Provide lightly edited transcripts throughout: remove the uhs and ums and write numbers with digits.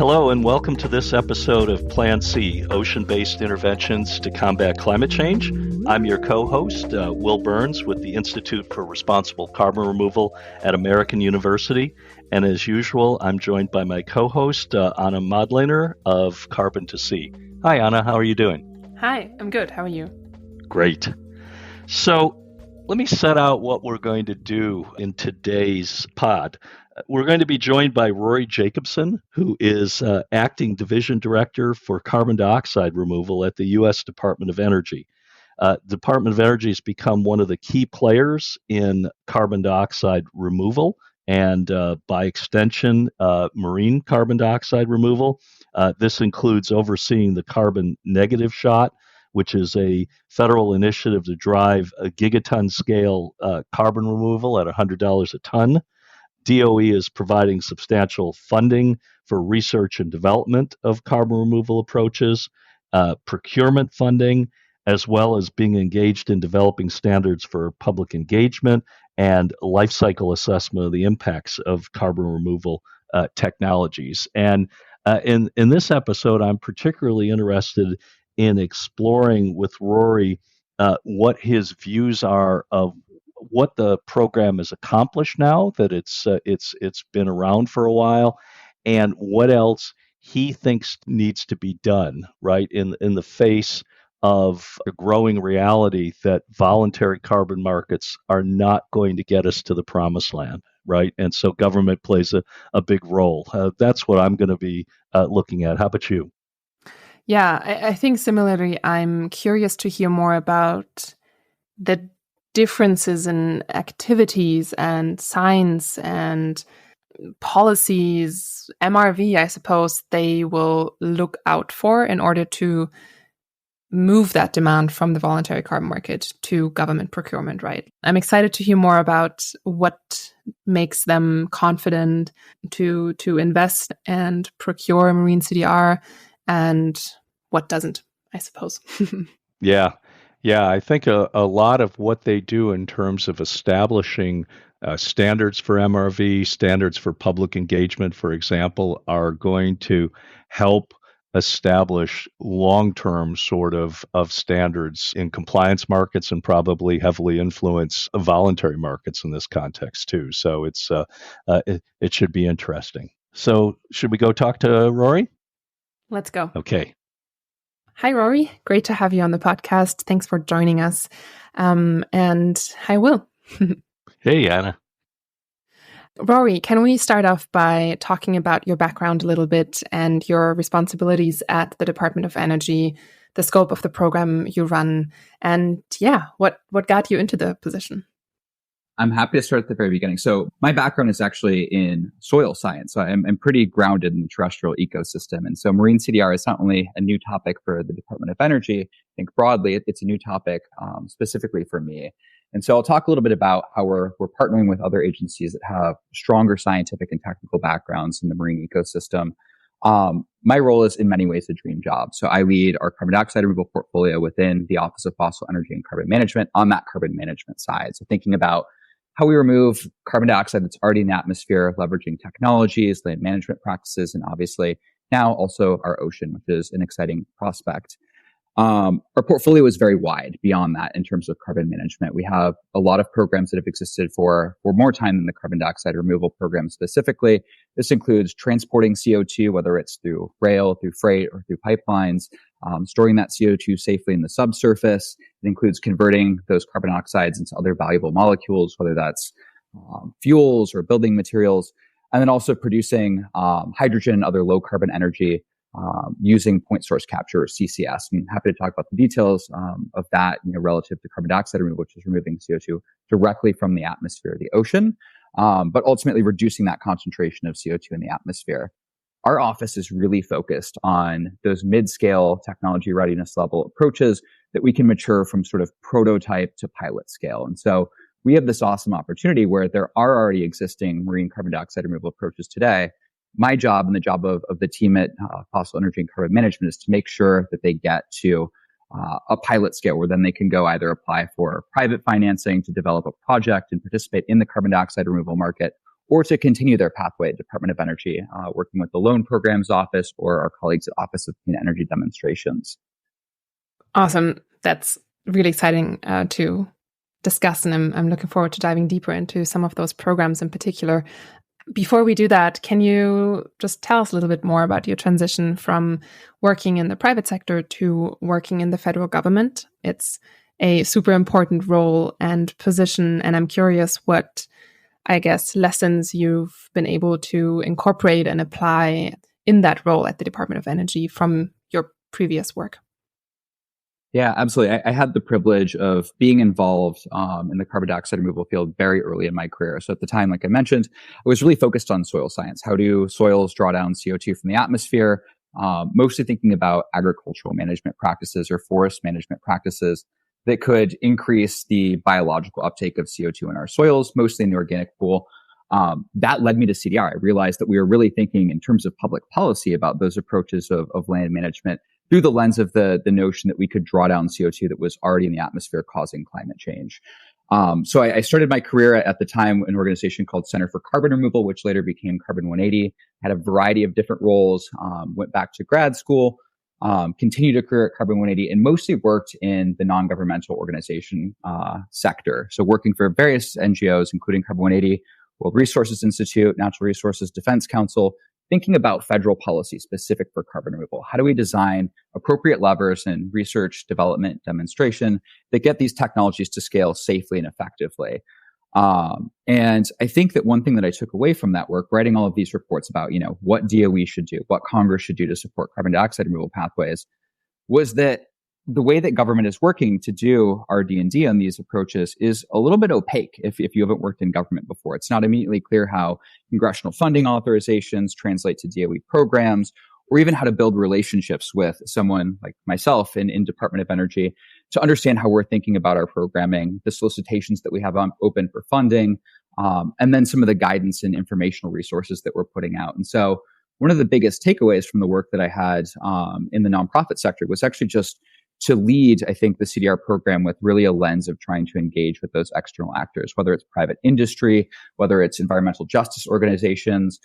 Hello and welcome to this episode of Plan C, Ocean-Based Interventions to Combat Climate Change. I'm your co-host, Will Burns with the Institute for Responsible Carbon Removal at American University. And as usual, I'm joined by my co-host, Anna Madlener of Carbon to Sea. Hi, Anna. How are you doing? Hi, I'm good. How are you? Great. So let me set out what we're going to do in today's pod. We're going to be joined by Rory Jacobson, who is Acting Division Director for Carbon Dioxide Removal at the U.S. Department of Energy. Department of Energy has become one of the key players in carbon dioxide removal and, by extension, marine carbon dioxide removal. This includes overseeing the Carbon Negative Shot, which is a federal initiative to drive a gigaton scale carbon removal at $100 a ton. DOE is providing substantial funding for research and development of carbon removal approaches, procurement funding, as well as being engaged in developing standards for public engagement and life cycle assessment of the impacts of carbon removal technologies. And in this episode, I'm particularly interested in exploring with Rory what his views are of what the program has accomplished now that it's been around for a while, and what else he thinks needs to be done, right, in the face of a growing reality that voluntary carbon markets are not going to get us to the promised land, right? And so government plays a big role. That's what I'm going to be looking at. How about you? Yeah, I think similarly, I'm curious to hear more about the differences in activities and science and policies, MRV, I suppose, they will look out for in order to move that demand from the voluntary carbon market to government procurement, right? I'm excited to hear more about what makes them confident to invest and procure marine CDR and what doesn't, I suppose. Yeah, I think a lot of what they do in terms of establishing standards for MRV, standards for public engagement, for example, are going to help establish long-term sort of standards in compliance markets and probably heavily influence voluntary markets in this context too. So it should be interesting. So should we go talk to Rory? Let's go. Okay. Hi, Rory. Great to have you on the podcast. Thanks for joining us. And hi, Will. Hey, Anna. Rory, can we start off by talking about your background a little bit and your responsibilities at the Department of Energy, the scope of the program you run, and what got you into the position? I'm happy to start at the very beginning. So my background is actually in soil science. So I'm pretty grounded in the terrestrial ecosystem. And so marine CDR is not only a new topic for the Department of Energy, I think broadly it's a new topic specifically for me. And so I'll talk a little bit about how we're partnering with other agencies that have stronger scientific and technical backgrounds in the marine ecosystem. My role is in many ways a dream job. So I lead our carbon dioxide removal portfolio within the Office of Fossil Energy and Carbon Management on that carbon management side. So thinking about how we remove carbon dioxide that's already in the atmosphere, leveraging technologies, land management practices, and obviously now also our ocean, which is an exciting prospect. Our portfolio is very wide beyond that in terms of carbon management. We have a lot of programs that have existed for more time than the carbon dioxide removal program specifically. This includes transporting CO2, whether it's through rail, through freight, or through pipelines, storing that CO2 safely in the subsurface. It includes converting those carbon oxides into other valuable molecules, whether that's fuels or building materials, and then also producing hydrogen and other low carbon energy using point source capture or CCS. I'm happy to talk about the details of that, relative to carbon dioxide removal, which is removing CO2 directly from the atmosphere of the ocean, but ultimately reducing that concentration of CO2 in the atmosphere. Our office is really focused on those mid-scale technology readiness level approaches that we can mature from sort of prototype to pilot scale. And so we have this awesome opportunity where there are already existing marine carbon dioxide removal approaches today. My job and the job of the team at Fossil Energy and Carbon Management is to make sure that they get to a pilot scale where then they can go either apply for private financing to develop a project and participate in the carbon dioxide removal market, or to continue their pathway at Department of Energy, working with the Loan Programs Office or our colleagues at Office of Clean Energy Demonstrations. Awesome. That's really exciting to discuss, and I'm looking forward to diving deeper into some of those programs in particular. Before we do that, can you just tell us a little bit more about your transition from working in the private sector to working in the federal government? It's a super important role and position, and I'm curious what, I guess, lessons you've been able to incorporate and apply in that role at the Department of Energy from your previous work. Yeah, absolutely. I had the privilege of being involved in the carbon dioxide removal field very early in my career. So at the time, like I mentioned, I was really focused on soil science. How do soils draw down CO2 from the atmosphere? Mostly thinking about agricultural management practices or forest management practices that could increase the biological uptake of CO2 in our soils, mostly in the organic pool. That led me to CDR. I realized that we were really thinking in terms of public policy about those approaches of land management through the lens of the notion that we could draw down CO2 that was already in the atmosphere causing climate change. So I started my career at the time in an organization called Center for Carbon Removal, which later became Carbon 180. Had a variety of different roles, went back to grad school, continued a career at Carbon 180, and mostly worked in the non-governmental organization sector. So working for various NGOs, including Carbon 180, World Resources Institute, Natural Resources Defense Council, thinking about federal policy specific for carbon removal. How do we design appropriate levers in research, development, demonstration that get these technologies to scale safely and effectively? And I think that one thing that I took away from that work, writing all of these reports about, what DOE should do, what Congress should do to support carbon dioxide removal pathways, was that the way that government is working to do RD&D on these approaches is a little bit opaque if you haven't worked in government before. It's not immediately clear how congressional funding authorizations translate to DOE programs, or even how to build relationships with someone like myself in Department of Energy to understand how we're thinking about our programming, the solicitations that we have open for funding, and then some of the guidance and informational resources that we're putting out. And so one of the biggest takeaways from the work that I had in the nonprofit sector was actually just to lead, I think, the CDR program with really a lens of trying to engage with those external actors, whether it's private industry, whether it's environmental justice organizations,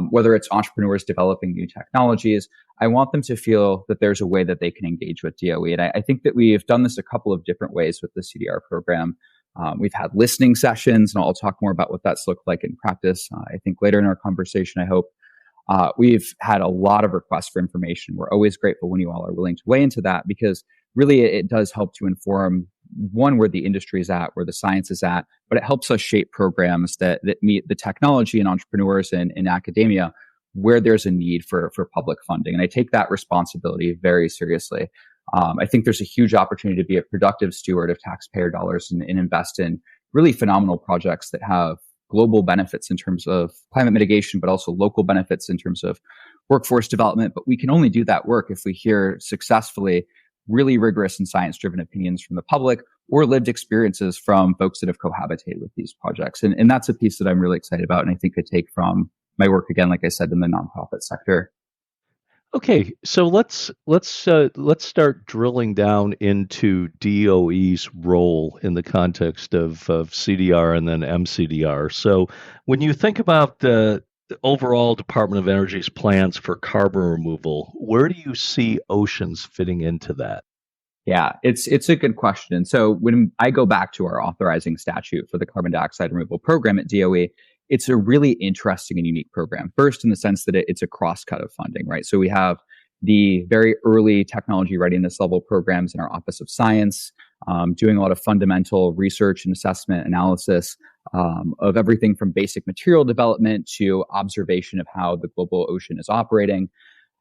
whether it's entrepreneurs developing new technologies. I want them to feel that there's a way that they can engage with DOE. And I think that we've done this a couple of different ways with the CDR program. We've had listening sessions, and I'll talk more about what that's looked like in practice, I think, later in our conversation, I hope. We've had a lot of requests for information. We're always grateful when you all are willing to weigh into that, because really it does help to inform, one, where the industry is at, where the science is at, but it helps us shape programs that meet the technology and entrepreneurs and in academia where there's a need for public funding. And I take that responsibility very seriously. I think there's a huge opportunity to be a productive steward of taxpayer dollars and invest in really phenomenal projects that have global benefits in terms of climate mitigation, but also local benefits in terms of workforce development. But we can only do that work if we hear successfully really rigorous and science-driven opinions from the public or lived experiences from folks that have cohabitated with these projects. And that's a piece that I'm really excited about, and I think I take from my work, again, like I said, in the nonprofit sector. Okay, so let's start drilling down into DOE's role in the context of CDR and then mCDR. So when you think about the overall Department of Energy's plans for carbon removal, where do you see oceans fitting into that? Yeah, it's a good question. And so when I go back to our authorizing statute for the carbon dioxide removal program at DOE, it's a really interesting and unique program. First, in the sense that it's a cross-cut of funding, right? So we have the very early technology readiness level programs in our Office of Science, doing a lot of fundamental research and assessment analysis of everything from basic material development to observation of how the global ocean is operating.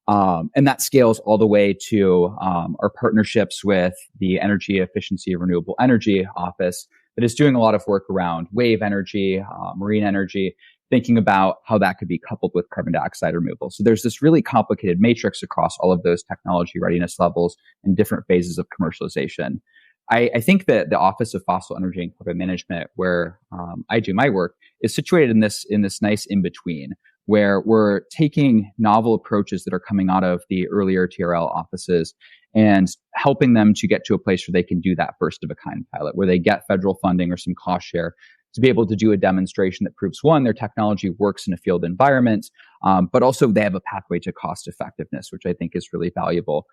And that scales all the way to our partnerships with the Energy Efficiency of Renewable Energy Office that is doing a lot of work around wave energy, marine energy, thinking about how that could be coupled with carbon dioxide removal. So there's this really complicated matrix across all of those technology readiness levels and different phases of commercialization. I think that the Office of Fossil Energy and Carbon Management, where I do my work, is situated in this nice in-between, where we're taking novel approaches that are coming out of the earlier TRL offices and helping them to get to a place where they can do that first of a kind pilot, where they get federal funding or some cost share to be able to do a demonstration that proves, one, their technology works in a field environment, but also they have a pathway to cost effectiveness, which I think is really valuable.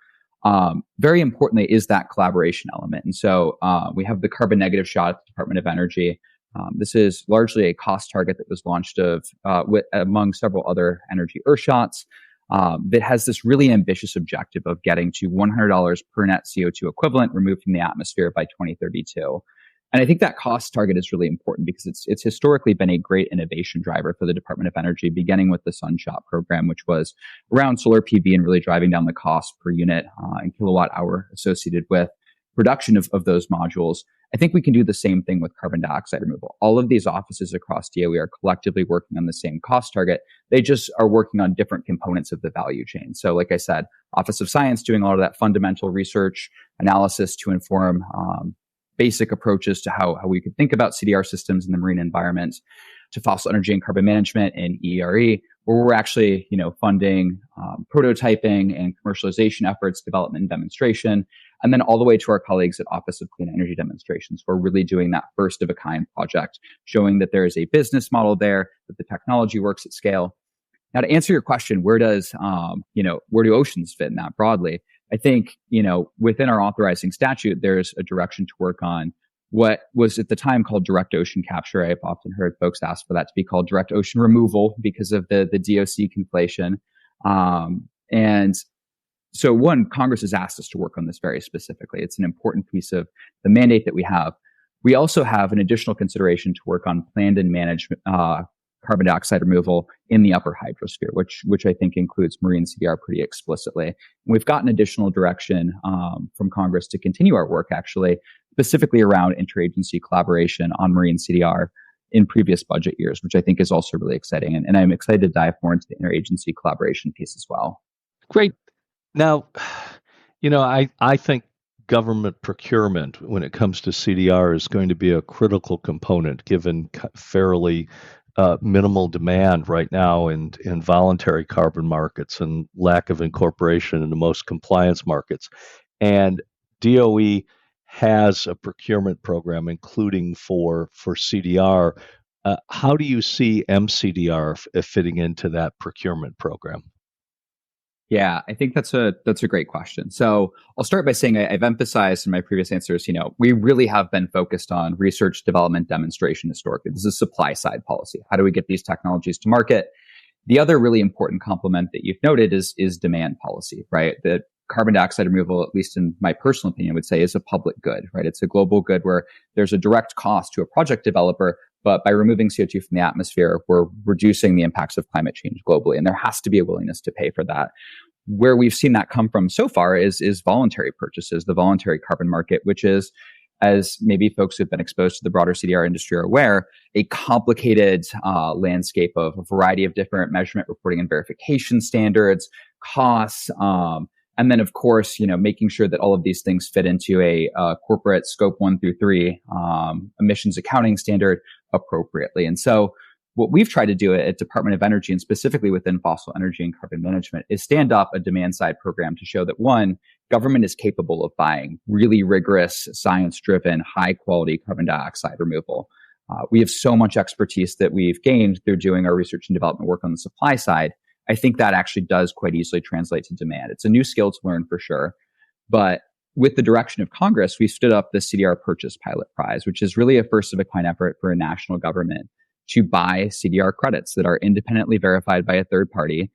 Very importantly is that collaboration element. And so we have the carbon negative shot at the Department of Energy. This is largely a cost target that was launched among several other energy Earthshots that has this really ambitious objective of getting to $100 per net CO2 equivalent removed from the atmosphere by 2032. And I think that cost target is really important because it's historically been a great innovation driver for the Department of Energy, beginning with the Sunshot program, which was around solar PV and really driving down the cost per unit and kilowatt hour associated with production of those modules. I think we can do the same thing with carbon dioxide removal. All of these offices across DOE are collectively working on the same cost target. They just are working on different components of the value chain. So like I said, Office of Science doing a lot of that fundamental research analysis to inform basic approaches to how we could think about CDR systems in the marine environment, to fossil energy and carbon management and ERE, where we're actually, funding prototyping and commercialization efforts, development and demonstration, and then all the way to our colleagues at Office of Clean Energy Demonstrations. We're really doing that first of a kind project, showing that there is a business model there, that the technology works at scale. Now, to answer your question, where do oceans fit in that broadly? I think, within our authorizing statute, there's a direction to work on what was at the time called direct ocean capture. I've often heard folks ask for that to be called direct ocean removal because of the DOC conflation. And so one, Congress has asked us to work on this very specifically. It's an important piece of the mandate that we have. We also have an additional consideration to work on planned and managed carbon dioxide removal in the upper hydrosphere, which I think includes marine CDR pretty explicitly. And we've gotten additional direction from Congress to continue our work, actually, specifically around interagency collaboration on marine CDR in previous budget years, which I think is also really exciting. And I'm excited to dive more into the interagency collaboration piece as well. Great. Now, I think government procurement when it comes to CDR is going to be a critical component given fairly minimal demand right now in voluntary carbon markets and lack of incorporation into most compliance markets. And DOE has a procurement program, including for CDR. How do you see mCDR fitting into that procurement program? Yeah, I think that's a great question. So I'll start by saying I've emphasized in my previous answers, we really have been focused on research, development, demonstration historically. This is supply side policy. How do we get these technologies to market? The other really important complement that you've noted is demand policy, right? That carbon dioxide removal, at least in my personal opinion, would say is a public good, right? It's a global good where there's a direct cost to a project developer, but by removing CO2 from the atmosphere, we're reducing the impacts of climate change globally. And there has to be a willingness to pay for that. Where we've seen that come from so far is voluntary purchases, the voluntary carbon market, which is, as maybe folks who've been exposed to the broader CDR industry are aware, a complicated landscape of a variety of different measurement, reporting, and verification standards, costs, and then, of course, making sure that all of these things fit into a corporate scope 1 through 3 emissions accounting standard appropriately. And so what we've tried to do at Department of Energy, and specifically within fossil energy and carbon management, is stand up a demand side program to show that, one, government is capable of buying really rigorous, science-driven, high-quality carbon dioxide removal. We have so much expertise that we've gained through doing our research and development work on the supply side. I think that actually does quite easily translate to demand. It's a new skill to learn for sure. But with the direction of Congress, we stood up the CDR Purchase Pilot Prize, which is really a first of a kind effort for a national government to buy CDR credits that are independently verified by a third party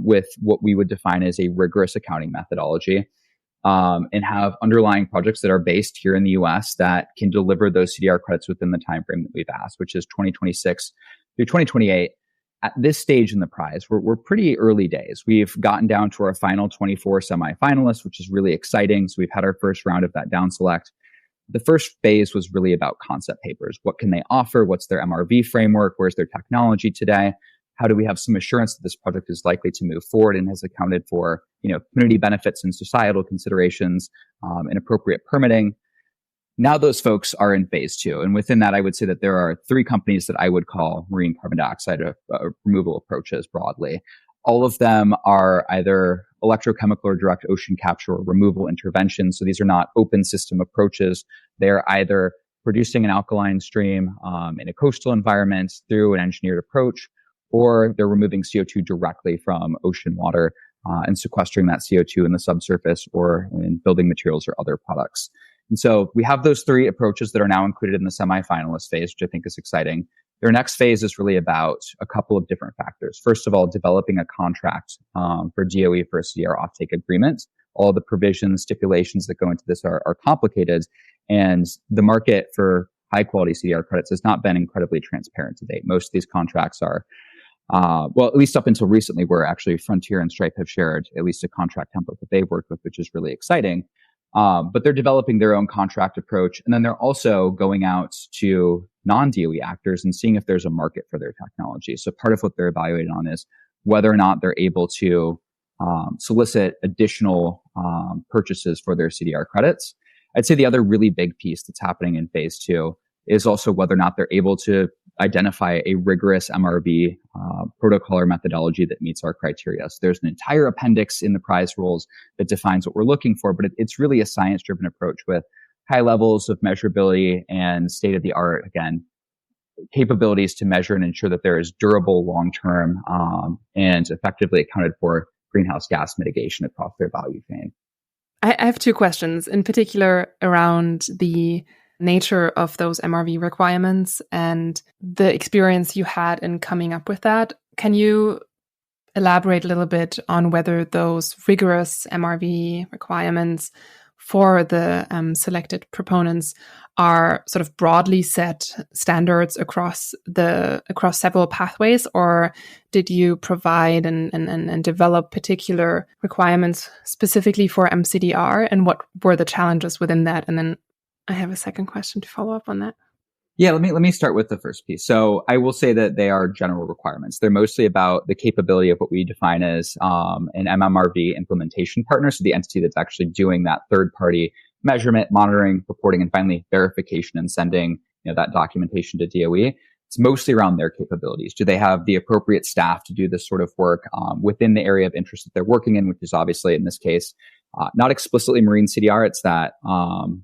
with what we would define as a rigorous accounting methodology, and have underlying projects that are based here in the US that can deliver those CDR credits within the timeframe that we've asked, which is 2026 through 2028. At this stage in the prize, we're pretty early days. We've gotten down to our final 24 semifinalists, which is really exciting. So we've had our first round of that down select. The first phase was really about concept papers. What can they offer? What's their MRV framework? Where's their technology today? How do we have some assurance that this project is likely to move forward and has accounted for, community benefits and societal considerations, and appropriate permitting? Now those folks are in phase 2. And within that, I would say that there are 3 companies that I would call marine carbon dioxide removal approaches broadly. All of them are either electrochemical or direct ocean capture or removal interventions. So these are not open system approaches. They're either producing an alkaline stream in a coastal environment through an engineered approach, or they're removing CO2 directly from ocean water and sequestering that CO2 in the subsurface or in building materials or other products. And so we have those three approaches that are now included in the semifinalist phase, which I think is exciting. Their next phase is really about a couple of different factors. First of all, developing a contract for DOE for a CDR offtake agreement. All the provisions, stipulations that go into this are complicated, and the market for high quality CDR credits has not been incredibly transparent to date. Most of these contracts are, well, at least up until recently, where actually Frontier and Stripe have shared at least a contract template that they've worked with, which is really exciting. But they're developing their own contract approach. And then they're also going out to non-DOE actors and seeing if there's a market for their technology. So part of what they're evaluating on is whether or not they're able to solicit additional purchases for their CDR credits. I'd say the other really big piece that's happening in phase two is also whether or not they're able to identify a rigorous MRV protocol or methodology that meets our criteria. So there's an entire appendix in the prize rules that defines what we're looking for, but it's really a science-driven approach with high levels of measurability and state-of-the-art, again, capabilities to measure and ensure that there is durable, long-term, and effectively accounted for greenhouse gas mitigation across their value chain. I have two questions, in particular around the nature of those MRV requirements and the experience you had in coming up with that. Can you elaborate a little bit on whether those rigorous MRV requirements for the selected proponents are sort of broadly set standards across several pathways, or did you provide and develop particular requirements specifically for mCDR, and what were the challenges within that? And then I have a second question to follow up on that. Yeah, let me start with the first piece. So I will say that they are general requirements. They're mostly about the capability of what we define as an MMRV implementation partner, so the entity that's actually doing that third-party measurement, monitoring, reporting, and finally verification and sending that documentation to DOE. It's mostly around their capabilities. Do they have the appropriate staff to do this sort of work within the area of interest that they're working in, which is obviously in this case not explicitly marine CDR. It's that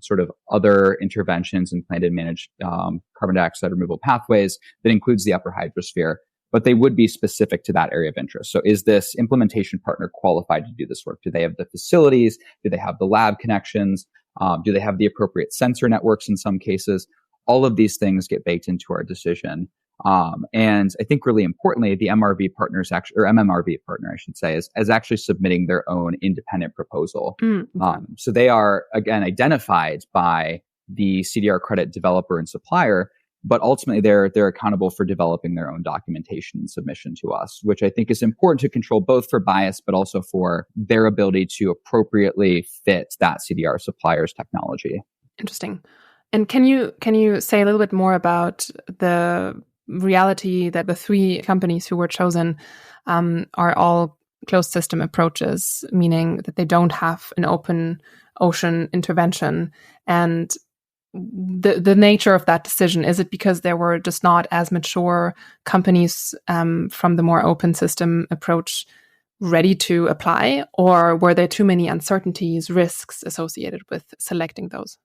sort of other interventions and planned and managed carbon dioxide removal pathways that includes the upper hydrosphere, but they would be specific to that area of interest. So is this implementation partner qualified to do this work? Do they have the facilities? Do they have the lab connections? Do they have the appropriate sensor networks in some cases? All of these things get baked into our decision. And I think really importantly, the MRV partners actually, or MMRV partner, I should say, is actually submitting their own independent proposal. So they are, again, identified by the CDR credit developer and supplier, but ultimately they're accountable for developing their own documentation and submission to us, which I think is important to control both for bias, but also for their ability to appropriately fit that CDR supplier's technology. Interesting. And can you say a little bit more about the reality that the three companies who were chosen are all closed system approaches, meaning that they don't have an open ocean intervention? And the nature of that decision, is it because there were just not as mature companies from the more open system approach ready to apply, or were there too many uncertainties, risks associated with selecting those?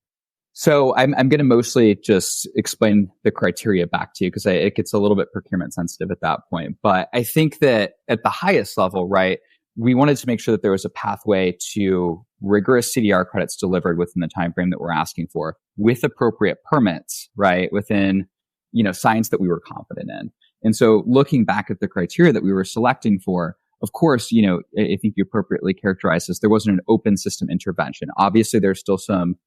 So I'm going to mostly just explain the criteria back to you because it gets a little bit procurement sensitive at that point. But I think that at the highest level, right, we wanted to make sure that there was a pathway to rigorous CDR credits delivered within the time frame that we're asking for, with appropriate permits, right, within science that we were confident in. And so looking back at the criteria that we were selecting for, of course, I think you appropriately characterized this. There wasn't an open system intervention. Obviously, there's still some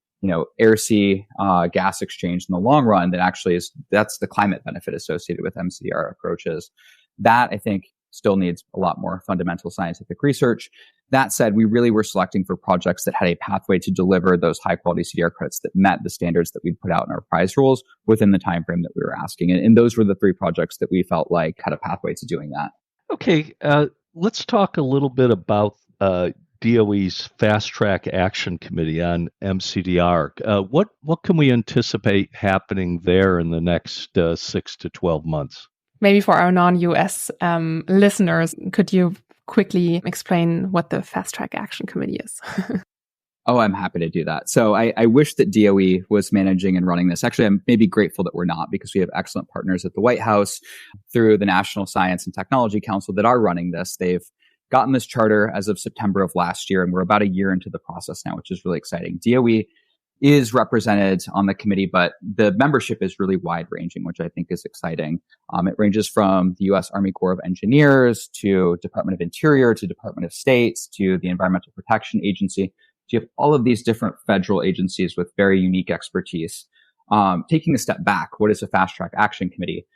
air-sea gas exchange in the long run that actually that's the climate benefit associated with mCDR approaches. That, I think, still needs a lot more fundamental scientific research. That said, we really were selecting for projects that had a pathway to deliver those high-quality CDR credits that met the standards that we'd put out in our prize rules within the time frame that we were asking. And those were the three projects that we felt like had a pathway to doing that. Okay, let's talk a little bit about DOE's Fast Track Action Committee on mCDR. What can we anticipate happening there in the next 6 to 12 months? Maybe for our non-US listeners, could you quickly explain what the Fast Track Action Committee is? Oh, I'm happy to do that. So I wish that DOE was managing and running this. Actually, I'm maybe grateful that we're not, because we have excellent partners at the White House through the National Science and Technology Council that are running this. They've gotten this charter as of September of last year, and we're about a year into the process now, which is really exciting. DOE is represented on the committee, but the membership is really wide ranging, which I think is exciting. It ranges from the U.S. Army Corps of Engineers to Department of Interior to Department of State to the Environmental Protection Agency. So you have all of these different federal agencies with very unique expertise. Taking a step back, what is a Fast Track Action Committee?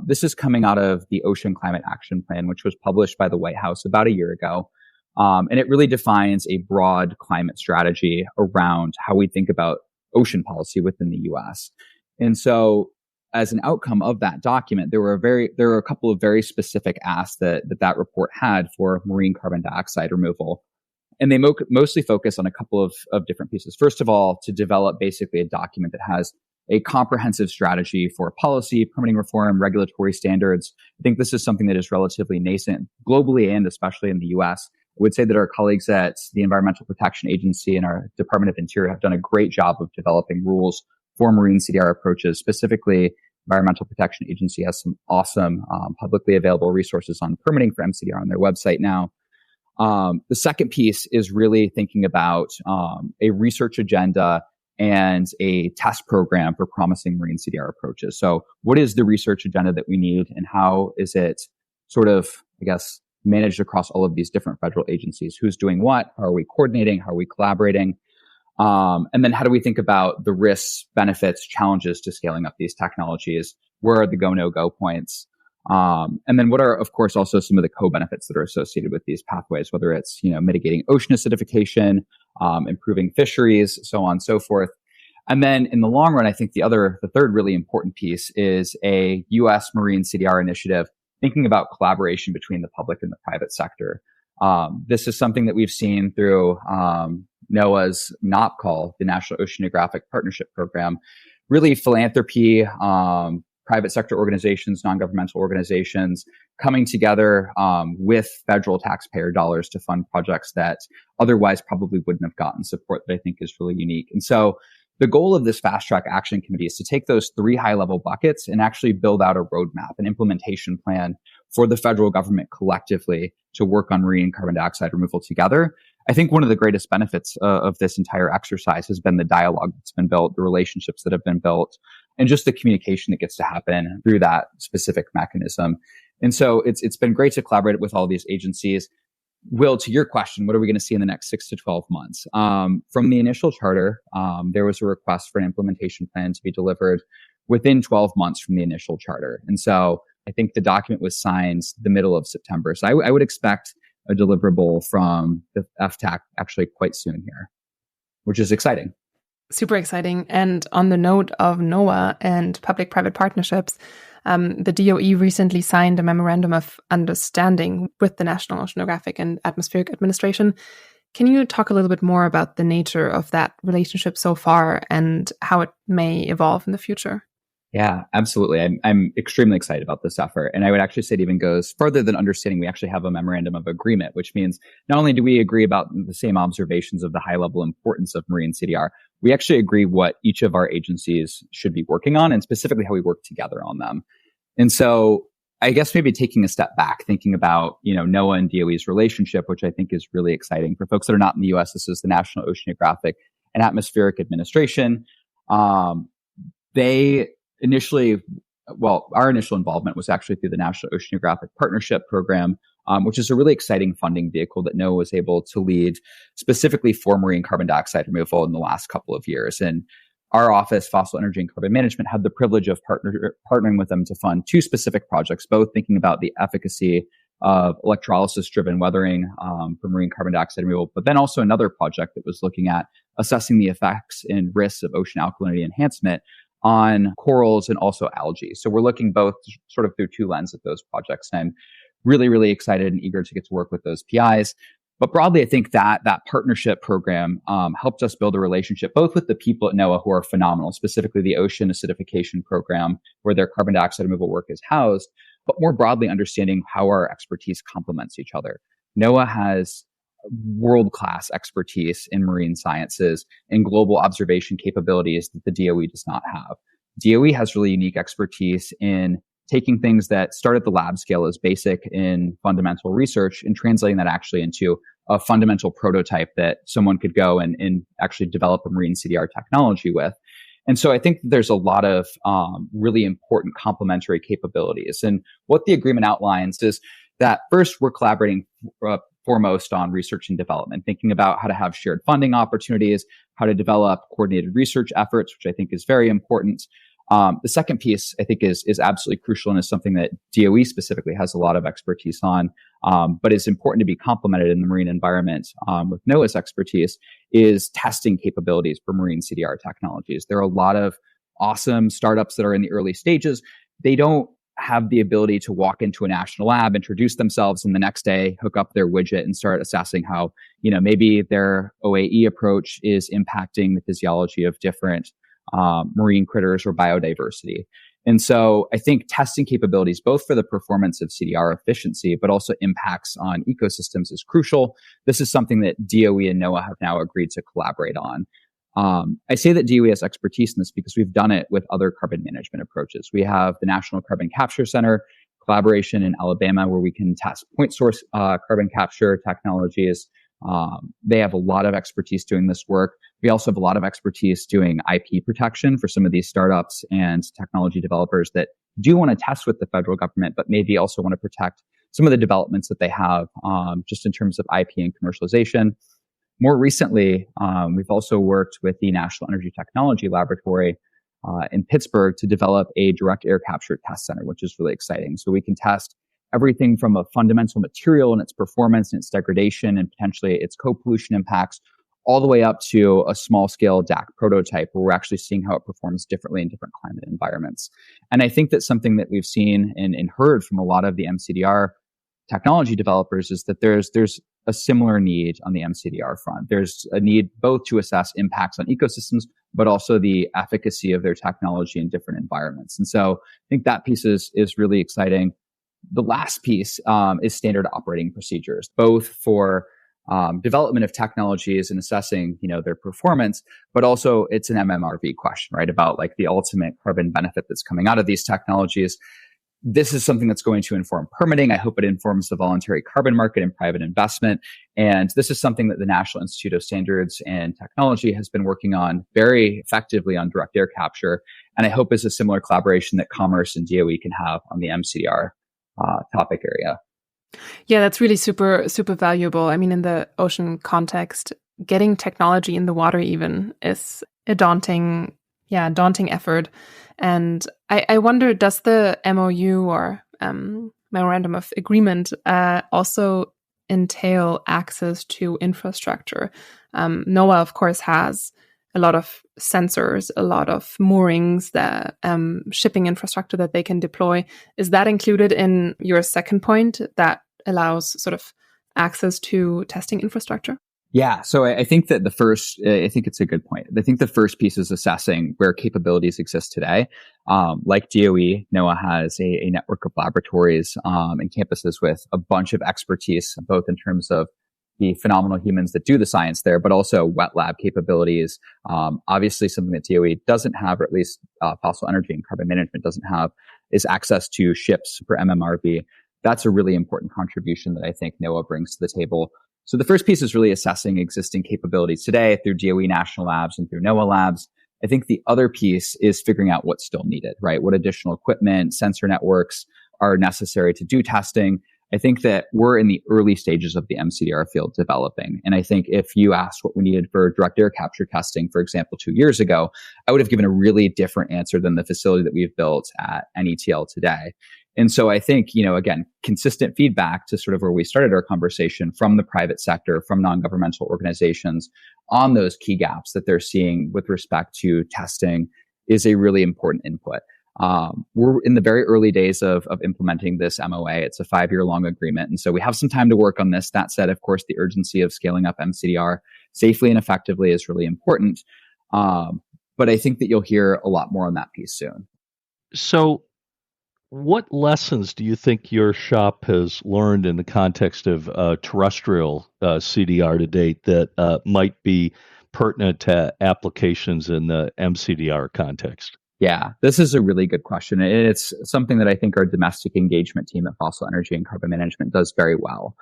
This is coming out of the Ocean Climate Action Plan, which was published by the White House about a year ago. And it really defines a broad climate strategy around how we think about ocean policy within the U.S. And so as an outcome of that document, there were a couple of very specific asks that report had for marine carbon dioxide removal. And they mostly focus on a couple of different pieces. First of all, to develop basically a document that has a comprehensive strategy for policy, permitting reform, regulatory standards. I think this is something that is relatively nascent globally and especially in the US. I would say that our colleagues at the Environmental Protection Agency and our Department of Interior have done a great job of developing rules for marine CDR approaches. Specifically, Environmental Protection Agency has some awesome publicly available resources on permitting for mCDR on their website now. The second piece is really thinking about a research agenda and a test program for promising marine CDR approaches. So what is the research agenda that we need, and how is it sort of, I guess, managed across all of these different federal agencies? Who's doing what? How are we coordinating? How are we collaborating? And then how do we think about the risks, benefits, challenges to scaling up these technologies? Where are the go, no-go points? And then what are, of course, also some of the co-benefits that are associated with these pathways, whether it's, mitigating ocean acidification, improving fisheries, so on and so forth. And then in the long run, I think the third really important piece is a U.S. Marine CDR initiative, thinking about collaboration between the public and the private sector. This is something that we've seen through NOAA's NOPCAL, the National Oceanographic Partnership Program. Really philanthropy, private sector organizations, non-governmental organizations coming together with federal taxpayer dollars to fund projects that otherwise probably wouldn't have gotten support, that I think is really unique. And so the goal of this Fast Track Action Committee is to take those three high-level buckets and actually build out a roadmap, an implementation plan for the federal government collectively to work on marine carbon dioxide removal together. I think one of the greatest benefits of this entire exercise has been the dialogue that's been built, the relationships that have been built, and just the communication that gets to happen through that specific mechanism. And so it's been great to collaborate with all these agencies. Will, to your question, what are we going to see in the next 6 to 12 months? From the initial charter, there was a request for an implementation plan to be delivered within 12 months from the initial charter. And so I think the document was signed the middle of September. So I would expect a deliverable from the FTAC actually quite soon here, which is exciting. Super exciting. And on the note of NOAA and public-private partnerships, the DOE recently signed a memorandum of understanding with the National Oceanographic and Atmospheric Administration. Can you talk a little bit more about the nature of that relationship so far and how it may evolve in the future? Yeah, absolutely. I'm extremely excited about this effort. And I would actually say it even goes further than understanding. We actually have a memorandum of agreement, which means not only do we agree about the same observations of the high level importance of marine CDR, we actually agree what each of our agencies should be working on and specifically how we work together on them. And so I guess maybe taking a step back, thinking about, NOAA and DOE's relationship, which I think is really exciting. For folks that are not in the US, this is the National Oceanographic and Atmospheric Administration. They initially, our initial involvement was actually through the National Oceanographic Partnership Program, which is a really exciting funding vehicle that NOAA was able to lead specifically for marine carbon dioxide removal in the last couple of years. And our office, Fossil Energy and Carbon Management, had the privilege of partnering with them to fund two specific projects, both thinking about the efficacy of electrolysis-driven weathering for marine carbon dioxide removal, but then also another project that was looking at assessing the effects and risks of ocean alkalinity enhancement on corals and also algae. So we're looking both sort of through two lenses at those projects. And I'm really, really excited and eager to get to work with those PIs. But broadly, I think that partnership program helped us build a relationship both with the people at NOAA who are phenomenal, specifically the Ocean Acidification Program, where their carbon dioxide removal work is housed, but more broadly understanding how our expertise complements each other. NOAA has world-class expertise in marine sciences and global observation capabilities that the DOE does not have. DOE has really unique expertise in taking things that start at the lab scale as basic in fundamental research and translating that actually into a fundamental prototype that someone could go and actually develop a marine CDR technology with. And so I think there's a lot of really important complementary capabilities. And what the agreement outlines is that first, we're collaborating foremost on research and development, thinking about how to have shared funding opportunities, how to develop coordinated research efforts, which I think is very important. The second piece I think is absolutely crucial and is something that DOE specifically has a lot of expertise on, but is important to be complemented in the marine environment with NOAA's expertise, is testing capabilities for marine CDR technologies. There are a lot of awesome startups that are in the early stages. They don't have the ability to walk into a national lab, introduce themselves, and the next day hook up their widget and start assessing how, maybe their OAE approach is impacting the physiology of different marine critters or biodiversity. And so I think testing capabilities, both for the performance of CDR efficiency, but also impacts on ecosystems, is crucial. This is something that DOE and NOAA have now agreed to collaborate on. I say that DOE has expertise in this because we've done it with other carbon management approaches. We have the National Carbon Capture Center collaboration in Alabama, where we can test point source carbon capture technologies. They have a lot of expertise doing this work. We also have a lot of expertise doing IP protection for some of these startups and technology developers that do want to test with the federal government, but maybe also want to protect some of the developments that they have just in terms of IP and commercialization. More recently, we've also worked with the National Energy Technology Laboratory in Pittsburgh to develop a direct air capture test center, which is really exciting. So we can test everything from a fundamental material and its performance and its degradation and potentially its co-pollution impacts, all the way up to a small-scale DAC prototype where we're actually seeing how it performs differently in different climate environments. And I think that something that we've seen and heard from a lot of the mCDR technology developers is that there's a similar need on the mCDR front. There's a need both to assess impacts on ecosystems, but also the efficacy of their technology in different environments. And so I think that piece is really exciting. The last piece is standard operating procedures, both for development of technologies and assessing, their performance, but also it's an MMRV question, right? About like the ultimate carbon benefit that's coming out of these technologies. This is something that's going to inform permitting. I hope it informs the voluntary carbon market and private investment. And this is something that the National Institute of Standards and Technology has been working on very effectively on direct air capture. And I hope is a similar collaboration that Commerce and DOE can have on the mCDR topic area. Yeah, that's really super, super valuable. I mean, in the ocean context, getting technology in the water even is a daunting effort. And I wonder, does the MOU or Memorandum of Agreement also entail access to infrastructure? NOAA, of course, has a lot of sensors, a lot of moorings, the shipping infrastructure that they can deploy. Is that included in your second point that allows sort of access to testing infrastructure? Yeah. So I think that I think it's a good point. I think the first piece is assessing where capabilities exist today. Like DOE, NOAA has a network of laboratories and campuses with a bunch of expertise, both in terms of the phenomenal humans that do the science there, but also wet lab capabilities. Obviously, something that DOE doesn't have, or at least fossil energy and carbon management doesn't have, is access to ships for MMRV. That's a really important contribution that I think NOAA brings to the table. So the first piece is really assessing existing capabilities today through DOE national labs and through NOAA labs. I think the other piece is figuring out what's still needed, right? What additional equipment, sensor networks are necessary to do testing. I think that we're in the early stages of the mCDR field developing. And I think if you asked what we needed for direct air capture testing, for example, 2 years ago, I would have given a really different answer than the facility that we've built at NETL today. And so I think, again, consistent feedback to sort of where we started our conversation from the private sector, from non-governmental organizations on those key gaps that they're seeing with respect to testing is a really important input. We're in the very early days of implementing this MOA. It's a 5-year-long agreement. And so we have some time to work on this. That said, of course, the urgency of scaling up mCDR safely and effectively is really important. But I think that you'll hear a lot more on that piece soon. So What lessons do you think your shop has learned in the context of terrestrial CDR to date that might be pertinent to applications in the mCDR context? Yeah, this is a really good question. And it's something that I think our domestic engagement team at Fossil Energy and Carbon Management does very well.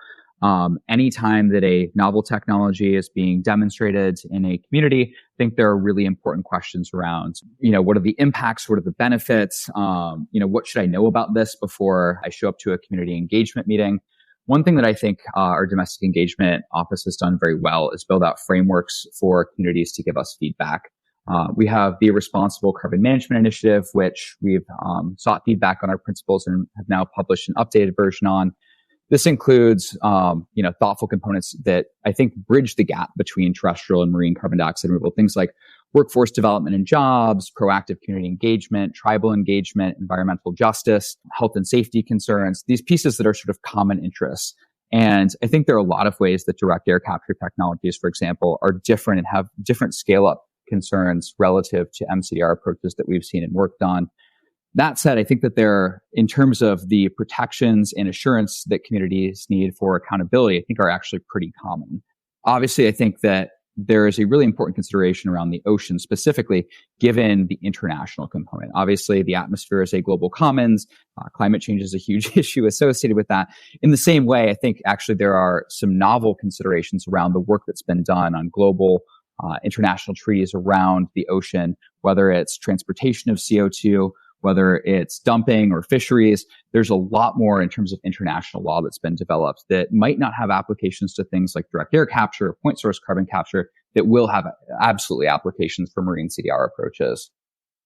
Anytime that a novel technology is being demonstrated in a community, I think there are really important questions around, what are the impacts? What are the benefits? What should I know about this before I show up to a community engagement meeting? One thing that I think our domestic engagement office has done very well is build out frameworks for communities to give us feedback. We have the Responsible Carbon Management Initiative, which we've sought feedback on our principles and have now published an updated version on. This includes, thoughtful components that I think bridge the gap between terrestrial and marine carbon dioxide removal. Things like workforce development and jobs, proactive community engagement, tribal engagement, environmental justice, health and safety concerns, these pieces that are sort of common interests. And I think there are a lot of ways that direct air capture technologies, for example, are different and have different scale up concerns relative to mCDR approaches that we've seen and worked on. That said, I think that in terms of the protections and assurance that communities need for accountability, I think are actually pretty common. Obviously, I think that there is a really important consideration around the ocean specifically, given the international component. Obviously, the atmosphere is a global commons. Climate change is a huge issue associated with that. In the same way, I think actually there are some novel considerations around the work that's been done on global international treaties around the ocean, whether it's transportation of CO2, whether it's dumping or fisheries. There's a lot more in terms of international law that's been developed that might not have applications to things like direct air capture or point source carbon capture that will have absolutely applications for marine CDR approaches.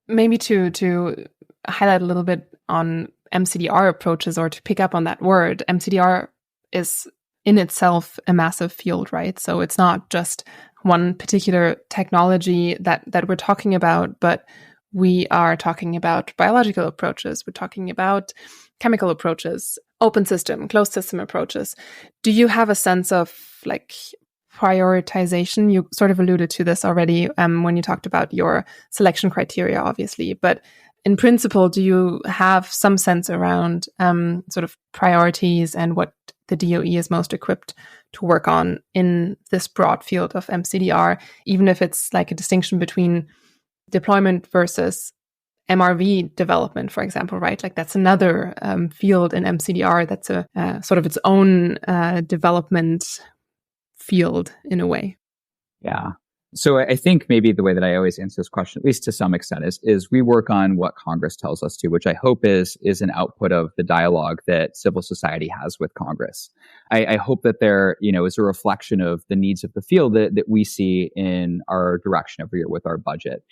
Maybe to highlight a little bit on mCDR approaches, or to pick up on that word, mCDR is in itself a massive field, right? So it's not just one particular technology that we're talking about, but we are talking about biological approaches. We're talking about chemical approaches, open system, closed system approaches. Do you have a sense of prioritization? You sort of alluded to this already when you talked about your selection criteria, obviously. But in principle, do you have some sense around sort of priorities and what the DOE is most equipped to work on in this broad field of mCDR, even if it's like a distinction between deployment versus MRV development, for example, right? Like that's another field in mCDR that's a sort of its own development field in a way. Yeah. So I think maybe the way that I always answer this question, at least to some extent, is we work on what Congress tells us to, which I hope is an output of the dialogue that civil society has with Congress. I hope that there, is a reflection of the needs of the field that we see in our direction every year with our budget.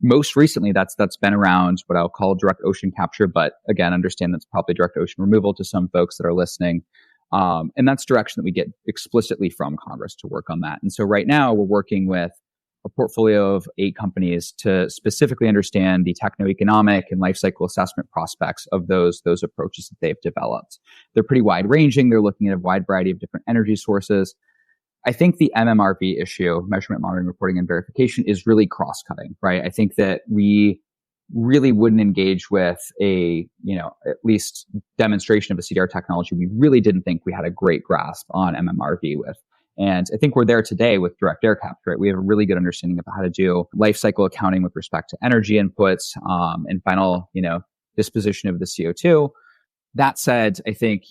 Most recently, that's been around what I'll call direct ocean capture, but again, understand that's probably direct ocean removal to some folks that are listening. And that's direction that we get explicitly from Congress to work on that. And so right now we're working with a portfolio of 8 companies to specifically understand the techno-economic and life cycle assessment prospects of those approaches that they've developed. They're pretty wide ranging. They're looking at a wide variety of different energy sources. I think the MMRV issue, measurement, monitoring, reporting, and verification, is really cross-cutting, right? I think that we really wouldn't engage with at least demonstration of a CDR technology we really didn't think we had a great grasp on MMRV with. And I think we're there today with direct air capture, right? We have a really good understanding of how to do life cycle accounting with respect to energy inputs, and final, disposition of the CO2. That said, I think,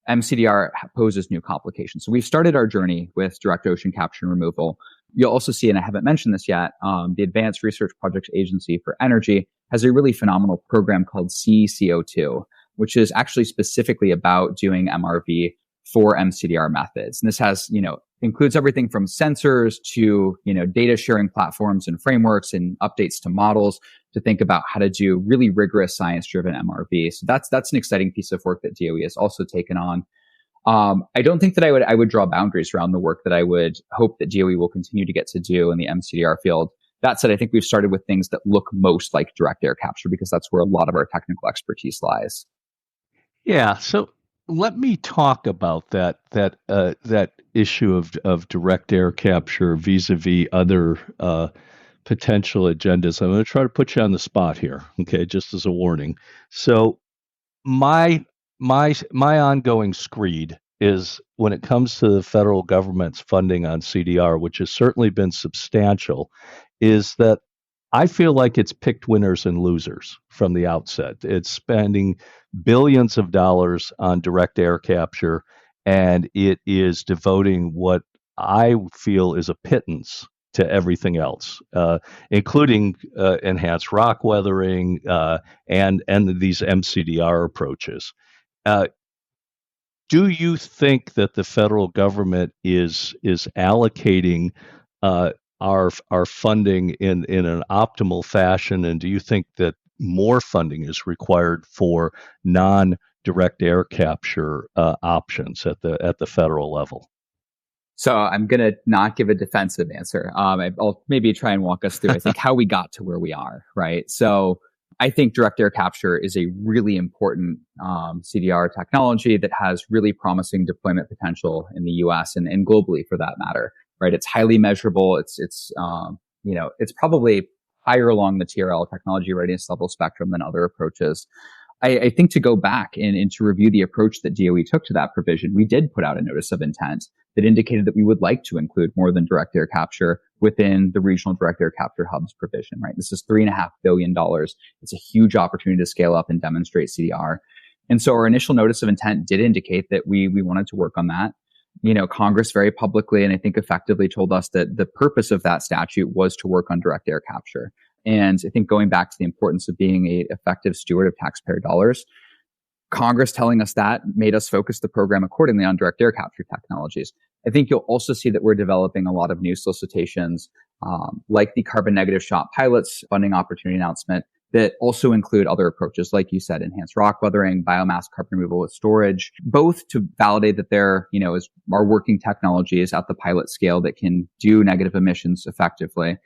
mCDR poses new complications. So we've started our journey with direct ocean capture and removal. You'll also see, and I haven't mentioned this yet, the Advanced Research Projects Agency for Energy has a really phenomenal program called CCO2, which is actually specifically about doing MRV for mCDR methods. And this has, includes everything from sensors to, data sharing platforms and frameworks and updates to models to think about how to do really rigorous science-driven MRV. So that's an exciting piece of work that DOE has also taken on. I don't think that I would draw boundaries around the work that I would hope that DOE will continue to get to do in the mCDR field. That said, I think we've started with things that look most like direct air capture because that's where a lot of our technical expertise lies. Yeah. So let me talk about that issue of direct air capture vis-a-vis other potential agendas. I'm going to try to put you on the spot here, okay, just as a warning. So my ongoing screed is when it comes to the federal government's funding on CDR, which has certainly been substantial, is that I feel like it's picked winners and losers from the outset. It's spending billions of dollars on direct air capture, and it is devoting what I feel is a pittance to everything else, including enhanced rock weathering and these mCDR approaches. Uh, do you think that the federal government is allocating our funding in an optimal fashion, and do you think that more funding is required for non-direct air capture options at the federal level? So I'm going to not give a defensive answer. I'll maybe try and walk us through, I think, how we got to where we are, right? So I think direct air capture is a really important CDR technology that has really promising deployment potential in the US and globally for that matter, right? It's highly measurable. It's probably higher along the TRL technology readiness level spectrum than other approaches. I think to go back and to review the approach that DOE took to that provision, we did put out a notice of intent that indicated that we would like to include more than direct air capture within the regional direct air capture hubs provision, right? This is $3.5 billion. It's a huge opportunity to scale up and demonstrate CDR. And so our initial notice of intent did indicate that we wanted to work on that. Congress very publicly and I think effectively told us that the purpose of that statute was to work on direct air capture. And I think going back to the importance of being an effective steward of taxpayer dollars, Congress telling us that made us focus the program accordingly on direct air capture technologies. I think you'll also see that we're developing a lot of new solicitations, like the carbon negative shot pilots funding opportunity announcement that also include other approaches, like you said, enhanced rock weathering, biomass carbon removal with storage, both to validate that there, are working technologies at the pilot scale that can do negative emissions effectively.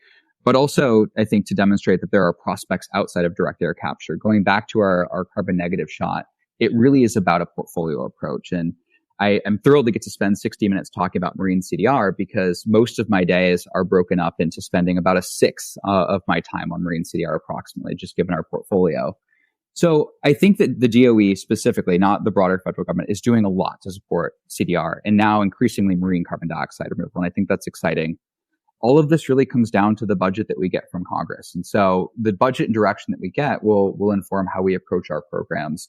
But also, I think to demonstrate that there are prospects outside of direct air capture. Going back to our carbon negative shot, it really is about a portfolio approach. And I am thrilled to get to spend 60 minutes talking about marine CDR because most of my days are broken up into spending about a sixth of my time on marine CDR approximately, just given our portfolio. So I think that the DOE specifically, not the broader federal government, is doing a lot to support CDR and now increasingly marine carbon dioxide removal. And I think that's exciting. All of this really comes down to the budget that we get from Congress. And so the budget and direction that we get will inform how we approach our programs.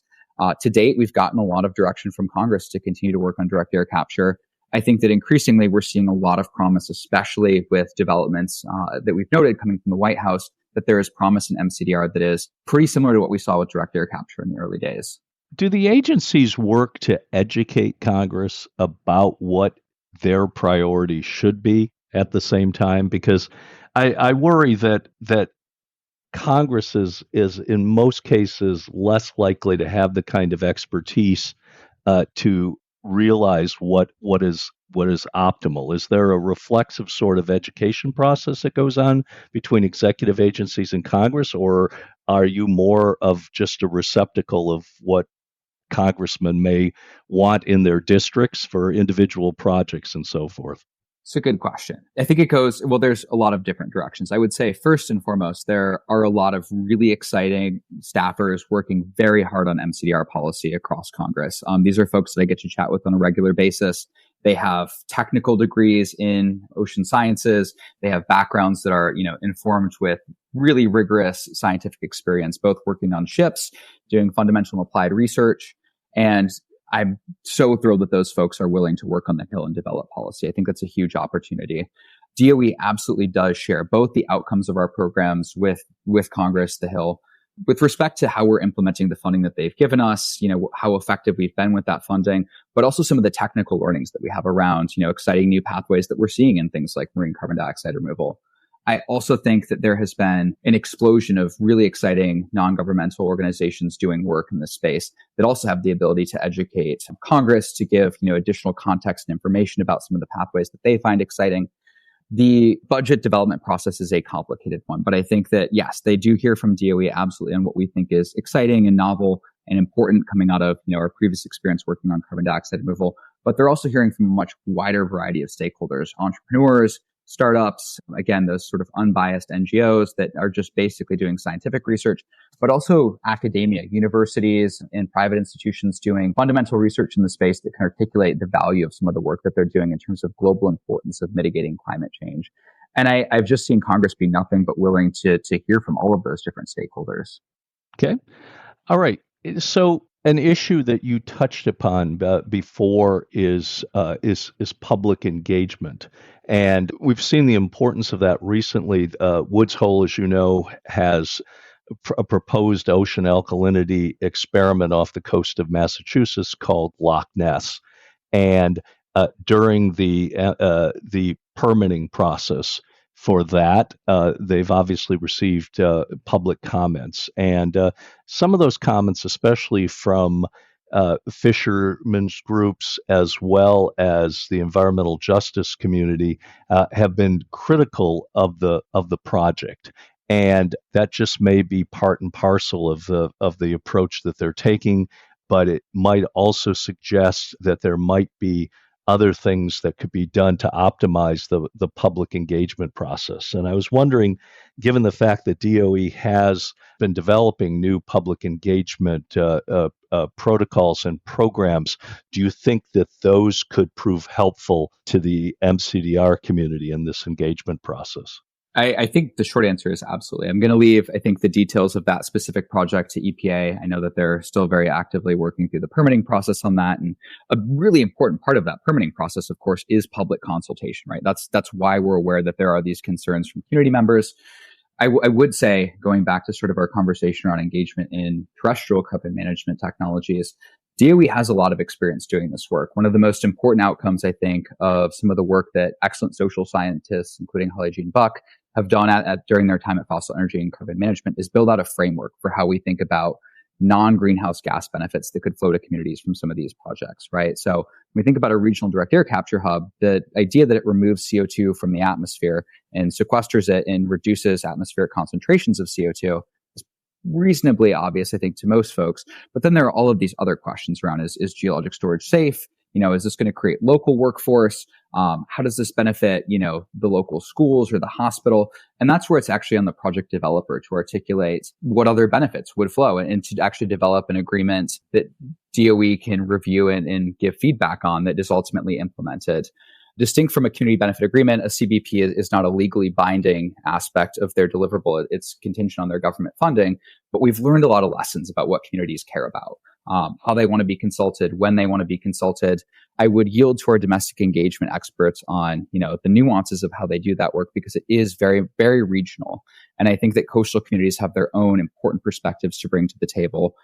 To date, we've gotten a lot of direction from Congress to continue to work on direct air capture. I think that increasingly we're seeing a lot of promise, especially with developments that we've noted coming from the White House, that there is promise in mCDR that is pretty similar to what we saw with direct air capture in the early days. Do the agencies work to educate Congress about what their priorities should be at the same time? Because I worry that Congress is in most cases less likely to have the kind of expertise to realize what is optimal. Is there a reflexive sort of education process that goes on between executive agencies and Congress, or are you more of just a receptacle of what congressmen may want in their districts for individual projects and so forth? It's a good question. I think there's a lot of different directions. I would say first and foremost, there are a lot of really exciting staffers working very hard on mCDR policy across Congress. These are folks that I get to chat with on a regular basis. They have technical degrees in ocean sciences. They have backgrounds that are, informed with really rigorous scientific experience, both working on ships, doing fundamental and applied research. And I'm so thrilled that those folks are willing to work on the Hill and develop policy. I think that's a huge opportunity. DOE absolutely does share both the outcomes of our programs with Congress, the Hill, with respect to how we're implementing the funding that they've given us, how effective we've been with that funding, but also some of the technical learnings that we have around, exciting new pathways that we're seeing in things like marine carbon dioxide removal. I also think that there has been an explosion of really exciting non-governmental organizations doing work in this space that also have the ability to educate Congress, to give, additional context and information about some of the pathways that they find exciting. The budget development process is a complicated one, but I think that, yes, they do hear from DOE absolutely on what we think is exciting and novel and important coming out of, our previous experience working on carbon dioxide removal. But they're also hearing from a much wider variety of stakeholders, entrepreneurs, startups, again, those sort of unbiased NGOs that are just basically doing scientific research, but also academia, universities and private institutions doing fundamental research in the space that can articulate the value of some of the work that they're doing in terms of global importance of mitigating climate change. And I've just seen Congress be nothing but willing to hear from all of those different stakeholders. Okay. All right. So an issue that you touched upon before is public engagement, and we've seen the importance of that recently. Woods Hole, as you know, has a proposed ocean alkalinity experiment off the coast of Massachusetts called Loch Ness, and during the permitting process for that, they've obviously received public comments, and some of those comments, especially from fishermen's groups as well as the environmental justice community, have been critical of the project. And that just may be part and parcel of the approach that they're taking, but it might also suggest that there might be other things that could be done to optimize the public engagement process. And I was wondering, given the fact that DOE has been developing new public engagement protocols and programs, do you think that those could prove helpful to the mCDR community in this engagement process? I think the short answer is absolutely. I'm going to leave, I think, the details of that specific project to EPA. I know that they're still very actively working through the permitting process on that. And a really important part of that permitting process, of course, is public consultation, right? That's why we're aware that there are these concerns from community members. I would say, going back to sort of our conversation around engagement in terrestrial carbon management technologies, DOE has a lot of experience doing this work. One of the most important outcomes, I think, of some of the work that excellent social scientists, including Holly Jean Buck, have done during their time at Fossil Energy and Carbon Management is build out a framework for how we think about non-greenhouse gas benefits that could flow to communities from some of these projects, right? So when we think about a regional direct air capture hub, the idea that it removes CO2 from the atmosphere and sequesters it and reduces atmospheric concentrations of CO2 is reasonably obvious, I think, to most folks. But then there are all of these other questions around, is geologic storage safe? Is this going to create local workforce? How does this benefit, the local schools or the hospital? And that's where it's actually on the project developer to articulate what other benefits would flow and to actually develop an agreement that DOE can review and give feedback on that is ultimately implemented. Distinct from a community benefit agreement, a CBP is not a legally binding aspect of their deliverable. It's contingent on their government funding, but we've learned a lot of lessons about what communities care about. How they want to be consulted, when they want to be consulted. I would yield to our domestic engagement experts on, the nuances of how they do that work because it is very, very regional. And I think that coastal communities have their own important perspectives to bring to the table.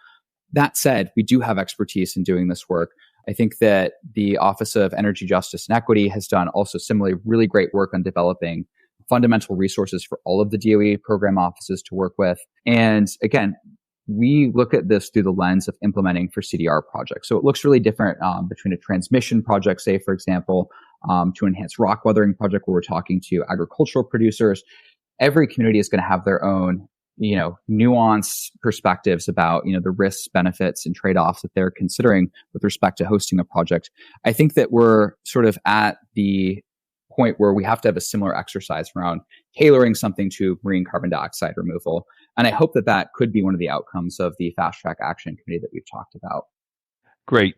That said, we do have expertise in doing this work. I think that the Office of Energy Justice and Equity has done also similarly really great work on developing fundamental resources for all of the DOE program offices to work with. And again, we look at this through the lens of implementing for CDR projects. So it looks really different between a transmission project, say, for example, to enhance rock weathering project where we're talking to agricultural producers. Every community is going to have their own, nuanced perspectives about, the risks, benefits, and trade-offs that they're considering with respect to hosting a project. I think that we're sort of at the point where we have to have a similar exercise around tailoring something to marine carbon dioxide removal. And I hope that could be one of the outcomes of the Fast Track Action Committee that we've talked about. Great.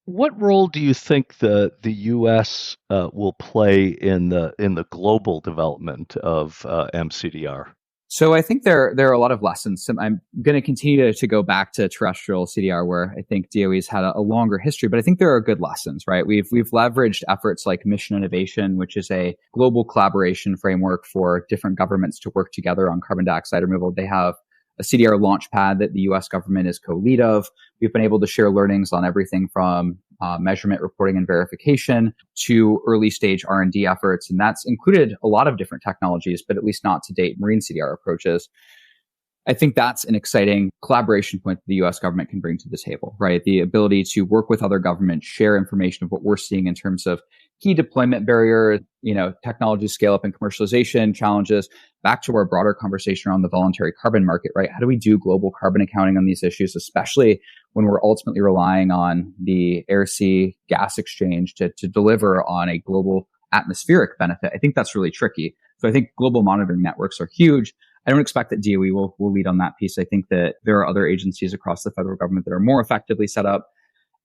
What role do you think the U.S. Will play in the global development of mCDR? So I think there are a lot of lessons. I'm going to continue to go back to terrestrial CDR, where I think DOE's had a longer history, but I think there are good lessons, right? We've leveraged efforts like Mission Innovation, which is a global collaboration framework for different governments to work together on carbon dioxide removal. They have a CDR launch pad that the U.S. government is co-lead of. We've been able to share learnings on everything from measurement, reporting, and verification to early stage R&D efforts. And that's included a lot of different technologies, but at least not to date marine CDR approaches. I think that's an exciting collaboration point that the U.S. government can bring to the table, right? The ability to work with other governments, share information of what we're seeing in terms of key deployment barriers, technology scale up and commercialization challenges, back to our broader conversation around the voluntary carbon market, right? How do we do global carbon accounting on these issues, especially when we're ultimately relying on the air-sea gas exchange to deliver on a global atmospheric benefit, I think that's really tricky. So I think global monitoring networks are huge. I don't expect that DOE will lead on that piece. I think that there are other agencies across the federal government that are more effectively set up.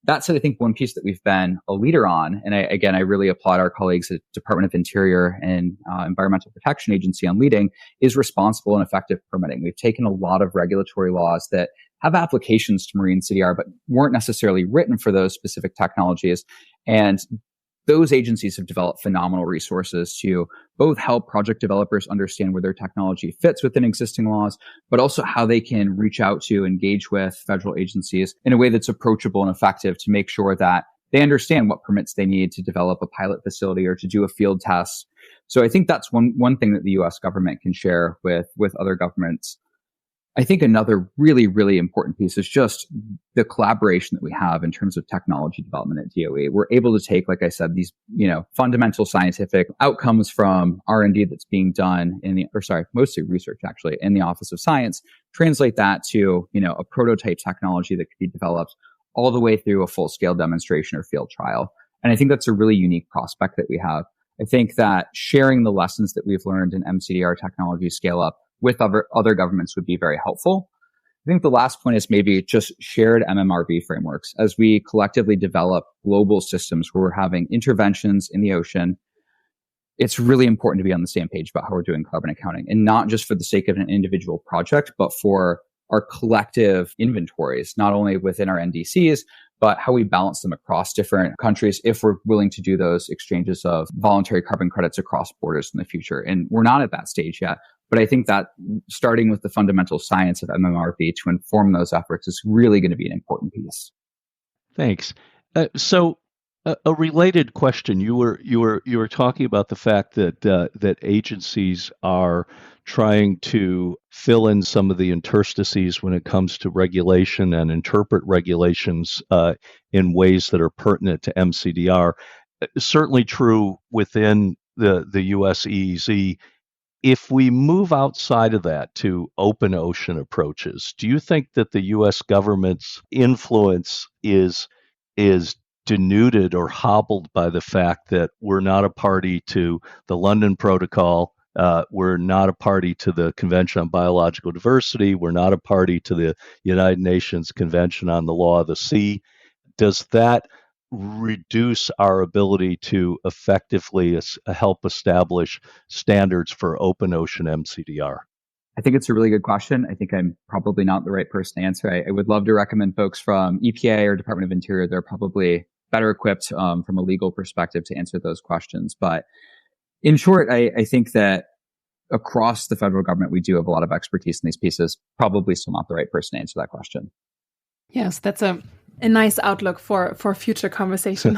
That said, I think one piece that we've been a leader on, and I really applaud our colleagues at Department of Interior and Environmental Protection Agency on leading, is responsible and effective permitting. We've taken a lot of regulatory laws that have applications to marine CDR, but weren't necessarily written for those specific technologies. And those agencies have developed phenomenal resources to both help project developers understand where their technology fits within existing laws, but also how they can reach out to engage with federal agencies in a way that's approachable and effective to make sure that they understand what permits they need to develop a pilot facility or to do a field test. So I think that's one thing that the US government can share with other governments. I think another really, really important piece is just the collaboration that we have in terms of technology development at DOE. We're able to take, like I said, these, fundamental scientific outcomes from R&D that's being done mostly research actually in the Office of Science, translate that to, a prototype technology that could be developed all the way through a full scale demonstration or field trial. And I think that's a really unique prospect that we have. I think that sharing the lessons that we've learned in mCDR technology scale up with other governments would be very helpful. I think the last point is maybe just shared MMRV frameworks. As we collectively develop global systems where we're having interventions in the ocean, it's really important to be on the same page about how we're doing carbon accounting, and not just for the sake of an individual project, but for our collective inventories, not only within our NDCs, but how we balance them across different countries if we're willing to do those exchanges of voluntary carbon credits across borders in the future. And we're not at that stage yet. But I think that starting with the fundamental science of MMRV to inform those efforts is really going to be an important piece. Thanks. So a related question: you were talking about the fact that agencies are trying to fill in some of the interstices when it comes to regulation and interpret regulations in ways that are pertinent to mCDR. Certainly true within the US EEZ. If we move outside of that to open ocean approaches, do you think that the U.S. government's influence is denuded or hobbled by the fact that we're not a party to the London Protocol, we're not a party to the Convention on Biological Diversity, we're not a party to the United Nations Convention on the Law of the Sea? Does that reduce our ability to effectively help establish standards for open ocean mCDR? I think it's a really good question. I think I'm probably not the right person to answer. I would love to recommend folks from EPA or Department of Interior. They're probably better equipped from a legal perspective to answer those questions. But in short, I think that across the federal government, we do have a lot of expertise in these pieces. Probably still not the right person to answer that question. Yes, that's a nice outlook for future conversation.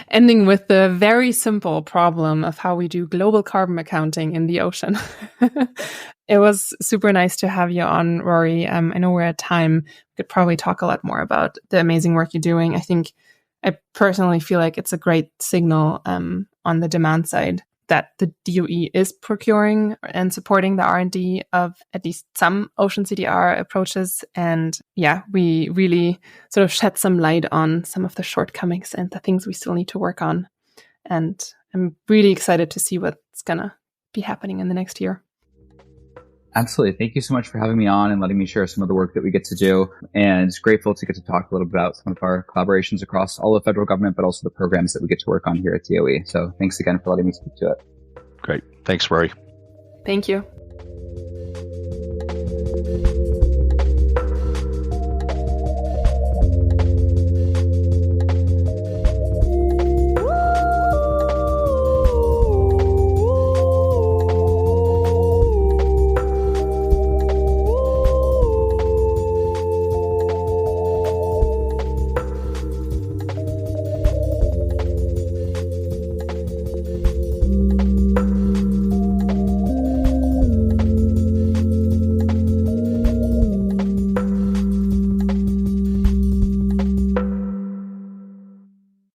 Ending with the very simple problem of how we do global carbon accounting in the ocean. It was super nice to have you on, Rory. I know we're at time. We could probably talk a lot more about the amazing work you're doing. I personally feel like it's a great signal on the demand side that the DOE is procuring and supporting the R&D of at least some ocean CDR approaches. And yeah, we really sort of shed some light on some of the shortcomings and the things we still need to work on. And I'm really excited to see what's going to be happening in the next year. Absolutely. Thank you so much for having me on and letting me share some of the work that we get to do. And grateful to get to talk a little bit about some of our collaborations across all of federal government, but also the programs that we get to work on here at DOE. So thanks again for letting me speak to it. Great. Thanks, Rory. Thank you.